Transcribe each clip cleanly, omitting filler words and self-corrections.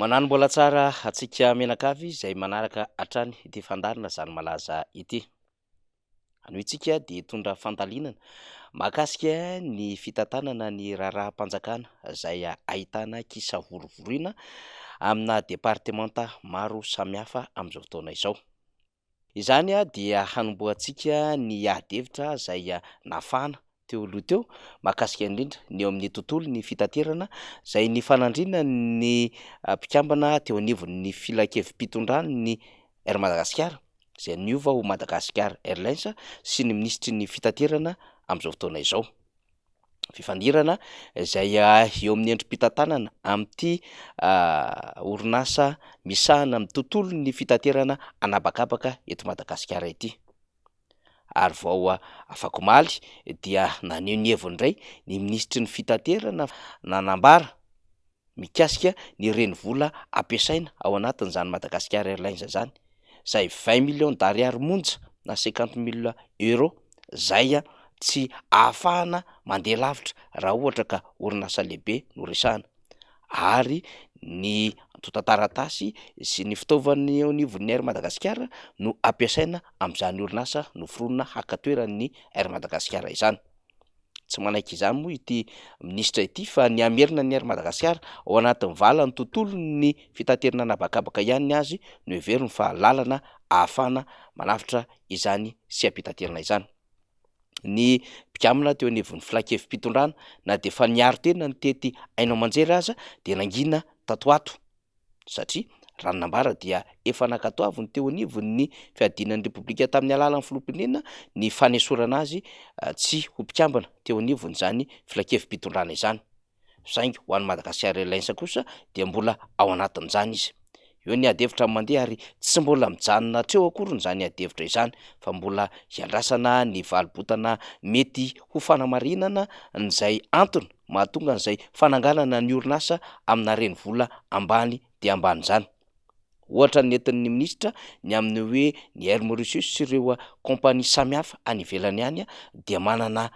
Manano mbola tsara atsika menakavy izay manaraka hatrany ity fandarina izany malaza ity. Ano isika dia hitondra fandalinana mahakasika ny fitantanana ny raharaham-panjakana izay ahitana kisavorovoriana amina departemanta maro samihafa amin'izao fotoana izao. Izany dia hanombohantsika ny ady-hevitra izay nafana teo aloha teo mahakasika indrindra ny eo amin'ny tontolo ny fitaterana izay ny fanandrina ny mpikambana teo anivon'ny filan-kevim-pitondrana ny Air Madagasikara izay niova ho Madagascar Airlines sy ny ministry ny fitaterana amin'izao fotoana izao. Fifandirana izay eo amin'ny endrim-pitantanana amin'ity orinasa misahana amin'ny tontolo ny fitaterana anabakabaka eto Madagasikara ity. Ary vao afaka omaly dia naneho ny heviny indray ny ministry ny fitaterana nanambara mikasika ny renivola ampiasaina ao anatin'izany Madagascar Airlines izany, izay 20 millions d'ariary monja na 50 millions euro izay tsy ahafahana mandeha lavitra raha ohatra ka orinasa lehibe no resahana, ary ny antotan-taratasy sy ny fitaovany eo anivon'ny Air Madagasikara no ampiasaina amin'izany orinasa noforonina haka toeran'ny Air Madagasikara izany. Tsy manaiky izany moa ity ministra ity fa ny amerina ny Air Madagasikara ao anatin'ny valany tontolo ny fitaterana anabakabaka ihany ny azy no heveriny fa lalana ahafahana manavitra izany sy ampitaterana izany. Ny mpikambana teo anivon'ny filan-kevim-pitondrana na dia efa niaro tena ny tety Ainao Manjery aza dia nangina tato ato satria raha ny nambara dia efa nankatoaviny teo anivon'ny fiadinan'ny repoblika tamin'ny alalan'ny filoham-pirenena ny fanesorana azy tsy ho mpikambana teo anivon'izany filan-kevim-pitondrana izany. Saingy ho an'ny Madagascar Airlines kosa dia mbola ao anatin'izany izy. Eo ny ady-hevitra mandeha ary tsy mbola mijanona hatreo akory izany ady-hevitra izany fa mbola hiandrasana ny valibotana mety ho fanamarinana n'izay antony mahatonga an'izay fananganana ny orinasa amina renivola ambany dia ambany izany. Ohatra ny entin'ny ministra ny amin'ny hoe ny Air Mauritius sy ireo kompania samihafa any ivelany any dia manana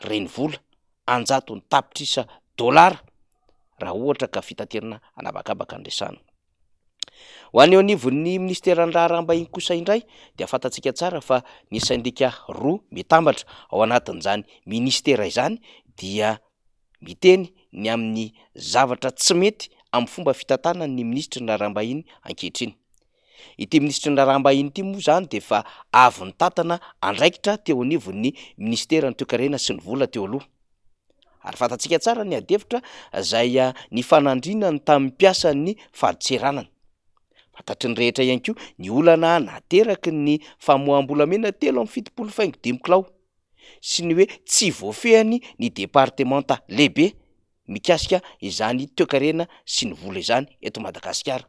renivola 100 tapitrisa dolara raha ohatra ka fitaterana anabakabaka andresana. Ho an'ny eo anivon'ny ministeran'ny raharaham-bahiny kosa indray dia fantatsika tsara fa ny sandika roa mitambatra ao anatin'izany ministera izany dia miteny ny amin'ny zavatra tsy mety amin'ny fomba fitantanana ny ministry ny raharaham-bahiny ankehitriny. Ity ministry ny raharaham-bahiny ity moa izany dia efa avy nitantana andraikitra teo anivon'ny ministeran'ny toe-karena sy ny vola teo aloha. Ary fantatsika tsara ny ady-hevitra izay ny fanandrinany tamin'ny mpiasan'ny faditseranana. Fantatry ny rehetra ihany koa ny olana nateraky ny famoaham-bolamena 3.5 kilao sy ny hoe tsy voafehany ny departemanta lehibe mikasika izany toe-karena sy ny vola izany eto Madagasikara.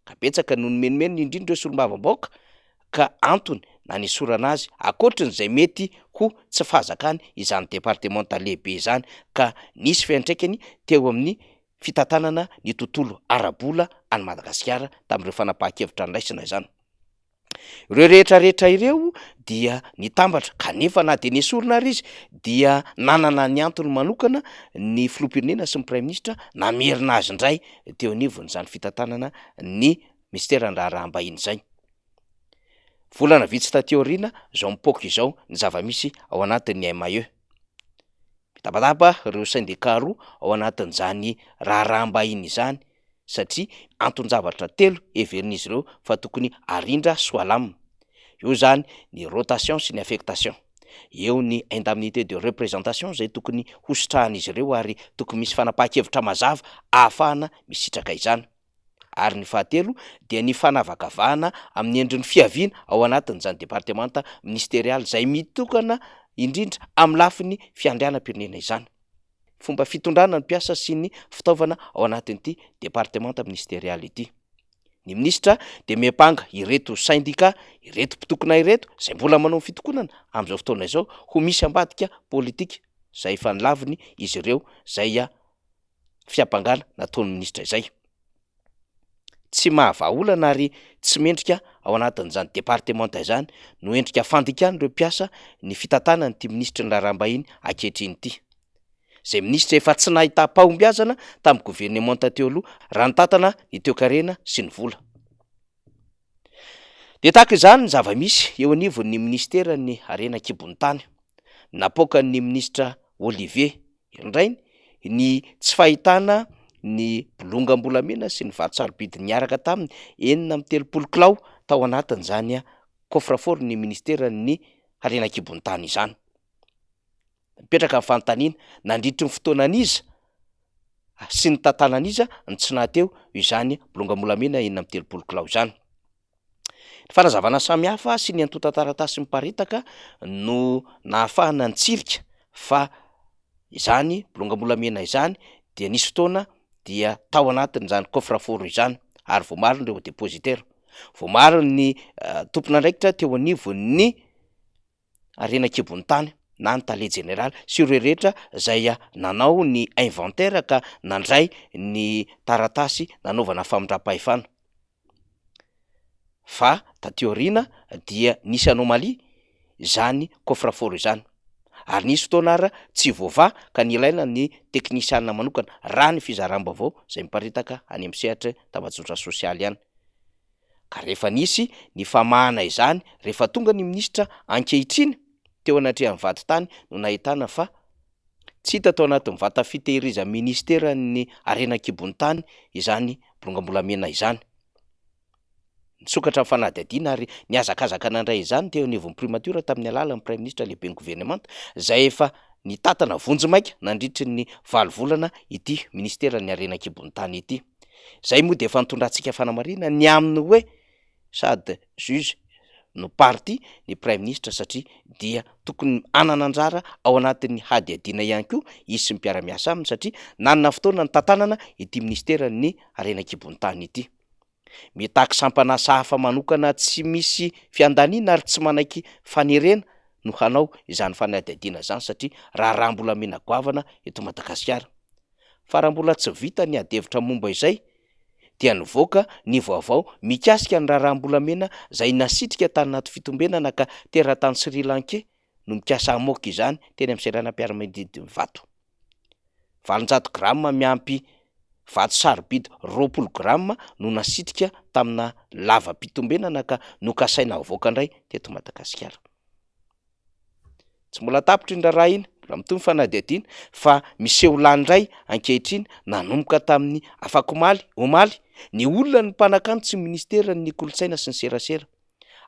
Ka betsaka no nomenimeny indrindra ireo solombavambaoka ka antony nanesorana azy ankoatran'izay mety ho tsy fahazakany izany departemanta lehibe izany ka nisy fiantraikany teo amin'ny fitantanana ny tontolo ara-bola any Madagasikara tamin'ireo fanapahan-kevitra niraisina izany. Ireo rehetrarehetra ireo dia nitambatra kanefa na dia nesorina ary izy dia nanana ny antony manokana ny filoham-pirenena sy ny praiminisitra namerina azy indray teo anivon'izany fitantanana ny ministeran'ny raharaham-bahiny izay. Volana vitsy taty aoriana izao mipaoka izao ny zava-misy ao anatin'ny MAE. Mitabataba ireo syndika roa ao anatin'izany raharaham-bahiny izany satria anton-javatra 3 heverin'izy ireo fa tokony arindra soalamina. Eo zany ny rotation sy ny affectation, eo ny indemnité de représentation izay tokony hositrahan'izy ireo ary tokony misy fanapahan-kevitra mazava ahafahana misitraka izany. Ary ny fahatelo dia ny fanavakavahana amin'ny endrin'ny fiaviana ao anatin'izany departemanta ministerialy izay mitokana indrindra amin'ny lafiny fiandrianam-pirenena izany. Fomba fitondrana ny mpiasa sy ny fitaovana ao anatin'ity departemanta ministerialy ity. Ny ministra dia miapanga ireto syndika, ireto mpitokona ireto izay mbola manao fitokonana amin'izao fotoana izao ho misy ambadika politika izay efa nilaviny izy ireo izay fiampangana nataon'ny ministra izay. Tsy mahavaolana ary tsy mendrika ao anatin'izany departemanta izany no endrika fandikana ireo mpiasa ny fitantanana ity ministry ny raharaham-bahiny ankehitriny ity. zay minisitra efa tsy nahita-pahombiazana tamin'ny gouvernemanta teo aloha raha nytantana ny toekarena sy ny vola. De tahaka izany ny zava-misy eo anivon'ny ministera ny harena kibon'ny tany, napoaka ny ministra Olivier Ndrainy ny tsy fahitana ny bolongambolamena sy ny varosarobidy niaraka taminy 630 kilao tao anatin'izany coffre-fort ny ministera ny harena kibon'ny tany izany. Mipetraka amin'ny fanontaniana nandritry ny fotoanan'iza sy ny tantanan'iza ny tsy nahateo izany bolongambolamena 630 kilao izany. Ny fanazavana samihafa sy ny antota-taratasy miparitaka no nahafahana nitsirika fa izany bolongambolamena izany dia nisy fotoana dia tao anatin'izany coffre-fort izany ary voamariny ireo dépositaire, voamariny ny tompon'andraikitra teo anivon'ny harena kibon'ny tany na ny tale général sy ireo rehetra izay nanao ny inventaire ka nandray ny taratasy nanaovana famindram-pahefana. Fa taty aoriana dia nisy anomalia izany coffre-fort izany ary nisy fotoana ara tsy voava ka nilaina ny teknisianina manokana raha ny fizaram-baovao izay miparitaka any amin'ny sehatra tambazotra sosialy ihany. Ka rehefa nisy ny famahana izany rehefa tonga ny ministra ankehitriny teo anatrehan'ny vati-tany no nahitana fa tsy hita tao anatin'ny vata fitehirizan'ny ministera ny harena kibon'ny tany izany bolongambolamena izany. Nisokatra amin'ny fanadihadiana ary niazakazaka nandray izany teo anivon'ny primature tamin'ny alalan'ny prime ministre lehibe ny gouvernemanta izay efa nitantana vonjimaika nandritry ny 9 volana ity ministera ny harena kibon'ny tany ity. Zay moa dia efa nitondrantsika fanamarina ny aminy hoe sady juge no parti ny prime ministre satria dia tokony anana anjara ao anatin'ny hadiadiana ihany koa izy sy ny mpiara-miasa aminy satria nanana fotoana ny tantanana ity ministera ny harena kibon'ny tany ity. Mitaky sampanasa hafa manokana tsy misy fiandaniana ary tsy manaiky fanerena no hanao izany fanadihadiana izany satria raha mbola mena goavana eto Madagasikara. Fa raha mbola tsy vita ny adevitra momba izay dia nivoaka ny vaovao mikasika ny raharaham-bolamena izay nasitrika tany anaty fitombenana ka teratany Sri Lankais no mikasa amoaka izany teny amin'ny seranam-piaramanidiny vato. 700 gramma miampy vato sarobidy 20 gramma no nasitrika tamina lava-pitombenana ka nokasaina avoaka indray teto Madagasikara. Tsy mbola tapitry ny raha iny mbola mitombo fanadihadiana fa miseho landray ankehitriny nanomboka tamin'ny afakomaly omaly ny olona ny mpanakanto sy ministera ny kolontsaina sy ny serasera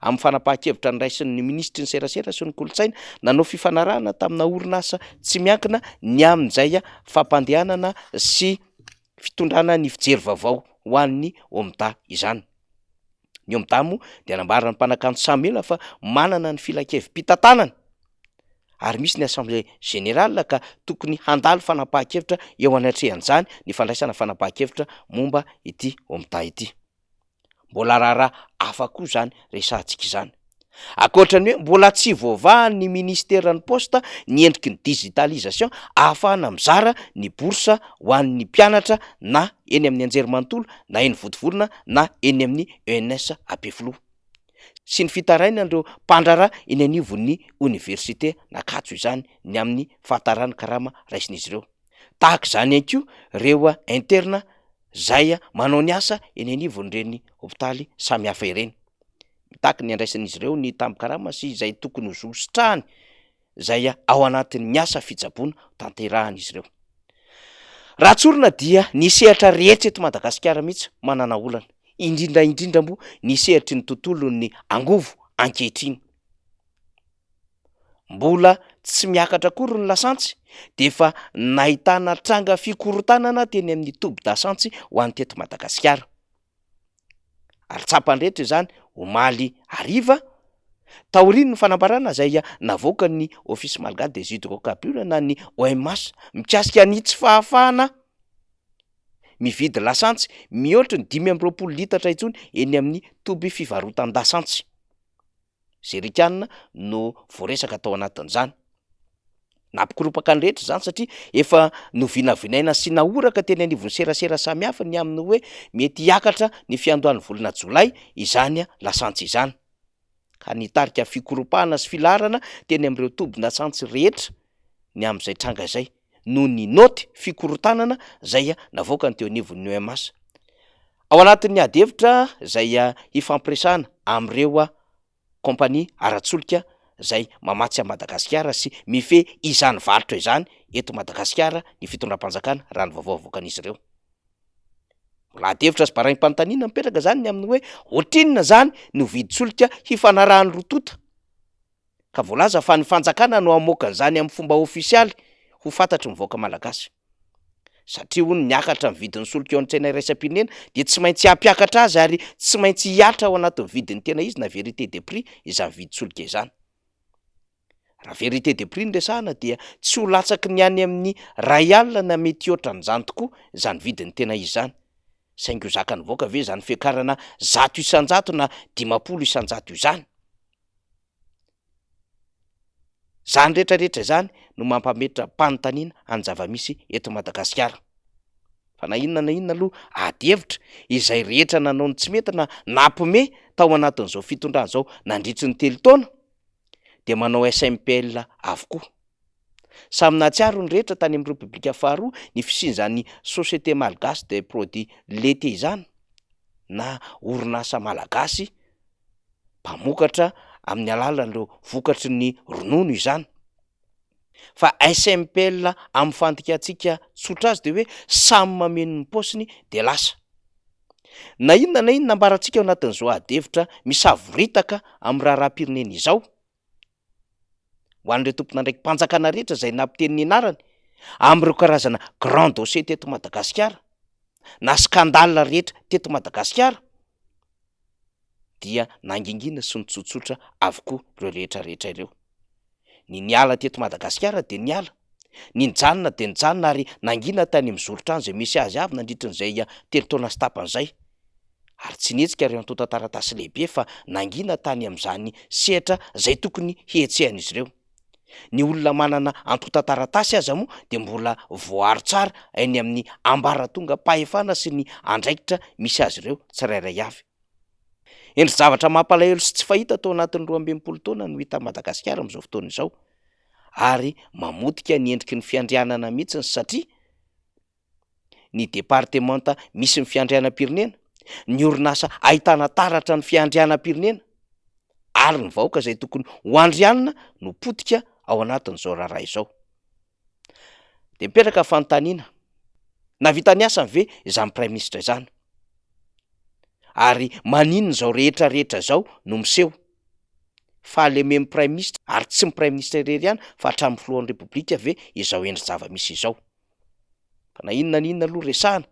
amin'ny fanapahan-kevitra ny raisin'ny ministry ny serasera sy ny kolontsaina nanao fifanarahana tamina orinasa tsy miankina ny amin'izay fampandehanana sy fitondrana ny fijery vaovao ho an'ny OMDA izany. Ny OMDA moa dia nambarana ny mpanakanto samela fa manana ny filan-kevim-pitantanana ary misy ny assemblée générale ka tokony handalo fanapahan-kevitra eo anatrehan'izany ny fandraisana fanapahan-kevitra momba ity OMDA ity. Mbola raharaha hafa koa izany resantsika izany. Akoatran'ny hoe mbola tsy voavahan'ny ministeran'ny posta ny endriky ny digitalisation ahafahana mizara ny borsa ho an'ny mpianatra na eny amin'ny anjerimanontolo na eny votovorona na eny amin'ny ENS AP-Filoha sy ny fitaraina ireo mpandraraha eny anivon'ny université nakatso izany ny amin'ny fahatarany karama raisin'izy ireo. Tahaka izany ihany koa ireo interna izay manao ny asa eny anivon'ireny hopitaly samihafa ireny. Mitaky ny andraisan'izy ireo ny tambi-karama sy izay tokony ho zositrahany izay ao anatin'ny asa fitsaboana tanterahan'izy ireo. Raha tsorina dia ny sehatra rehetra eto Madagasikara mihitsy manana olana, indrindra moa ny sehatry ny tontolon'ny angovo ankehitriny. Mbola tsy miakatra akory ny lasantsy dia efa nahitana tranga fikorotanana teny amin'ny toby dasantsy ho an'ny teto Madagasikara. Ary tsapandrehetra izany omaly hariva taoriny ny fanambarana izay navoaka ny ofisy malgache des hydrocarbures na ny OMS mikasika ny tsy fahafahana mividy lasantsy mihoatra ny 520 litatra intsony eny amin'ny toby fivarotan-dasantsy. Zerikanina no voaresaka tao anatin'izany. Nampikoropaka ny rehetra izany satria efa novinavinaina sy nahoraka teny anivon'ny serasera samihafa ny amin'ny hoe mety hiakatra ny fiandohan'ny volana jolay izany lasantsy izany. Ka nitarika fikoropahana sy filarana teny amin'ireo tobi-dasantsy rehetra ny amin'izay tranga izay noho ny noty fikorotanana zay navoaka ny teo anivon'ny OMS. Ao anatin'ny adevitra zay ifampiresahana am'ireo kompania ara-tsolika zay mamatsy a Madagasikara sy mifehy izany varotra izany eto Madagasikara ny fitondram-panjakana raha ny vaovao avoakan'izy ireo. Mbola adevitra sy baraim-panontaniana mipetraka zany ny amin'ny hoe ohatrinona zany no vidy-tsolika hifanarahan'ny rotota, ka voalaza fa ny fanjakana no amoaka an'izany amin'ny fomba ofisialy ho fantatry mivoaka malagasy. Satria hono miakatra amin'ny vidin'ny solika eo an-tsaina iraisam-pirenena de tsy maintsy hampiakatra azy ary tsy maintsy hiatra ao anatin'ny vidin'ny tena izy na vérité des prix izany vidy-solika izany. Raha vérité des prix no resahana dia tsy ho latsaky ny any amin'ny ray alina na mety ohatran'izany tokoa izany vidin'ny tena izy zany. Saingy ho zakany voaka ve zany fiakarana 100 isan-jato na 50 isan-jato izany. Zany rehetrarehetra zany no mampametra mpanontaniana any zava-misy eto Madagasikara. Fa na inona aloha adevitra izay rehetra nanao ny tsy mety na nampime tao anatin'izao fitondrana zao nandritry ny 3 taona de manao SMPL avokoa. Samy nahatsiaro ny rehetra tany amin'ny Repoblika faharoa ny fisian'izany Société Malgache des Produits Laitiers izany na orinasa malagasy mpamokatra amin'ny alalan'ireo vokatry ny ronono izany. Fa SMPL amin'ny fandikantsika tsotra azy de hoe samy mameno ny paosiny de lasa. Na inona ambarantsika ao anatin'izao adevitra misavoritaka amin'ny raharaham-pirenena izao ho an'ireo tompona ndraiky mpanjakana rehetra zay nampiteny ny anarany am'ireo karazana grand dossier teto Madagasikara na skandale rehetra teto Madagasikara dia nangingina sy nitsotsotra avokoa ireo rehetrarehetra ireo. Ny niala teto Madagasikara de niala, ny nijanona de nijanona ary nangina tany amin'ny zorotrano zay misy azy avy nandritran'izay 3 taona sy tapan'izay. Ary tsy nihetsika ireo antota taratasy lehibe fa nangina tany amin'izany sehatra zay tokony hietsehan'izy ireo. Ny olona manana antota taratasy aza moa de mbola voaharo tsara eny amin'ny ambaratonga pahefana sy ny andraikitra misy azy ireo tsirairay avy. Endry zavatra mampalahelo sy tsy fahita tao anatin'ny 12 taona no hita Madagasikara amin'izao fotoana izao ary mamotika ny endriky ny fiandrianana mihitsiny satria ny departemanta misy ny fiandrianam-pirenena, ny orinasa ahitana taratra ny fiandrianam-pirenena ary ny vahoaka zay tokony ho andrianina no potika ao anatin'izao raharaha izao. De mipetraka fanontaniana, navita ny asany ve izany Prime Ministre izany? Ary maninona zao rehetrarehetra zao no miseho? Fa le meme Prime Ministre ary tsy my Prime Ministre irery ihany fa hatramin'ny filohan'ny Repoblika ve izao endry zava-misy izao? Fa na inona aloha resahana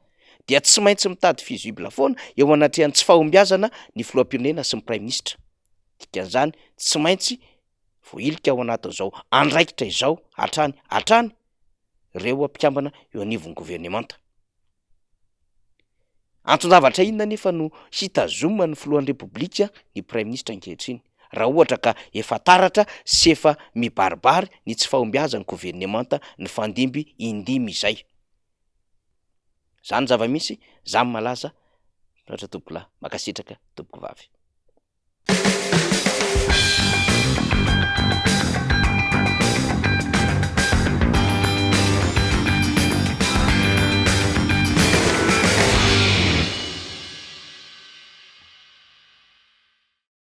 dia tsy maintsy mitady fizibla foana eo anatrehan'ny tsy fahombiazana ny filoham-pirenena sy ny Prime Ministre. Dikan'izany tsy maintsy voilika ao anatin'izao andraikitra izao hatrany ireo ampikambana eo anivon'ny gouvernemanta. Anton-javatra inona nefa no hitazomana ny filohan'ny Repoblika ny Prime Ministre ankehitriny raha ohatra ka efa taratra sy efa mibaribary ny tsy fahombiazan'ny gouvernemanta ny fandimby indimy izay. Zany zava-misy, zany malaza, Ratra Tompolahy, makasitraka tompoko vavy.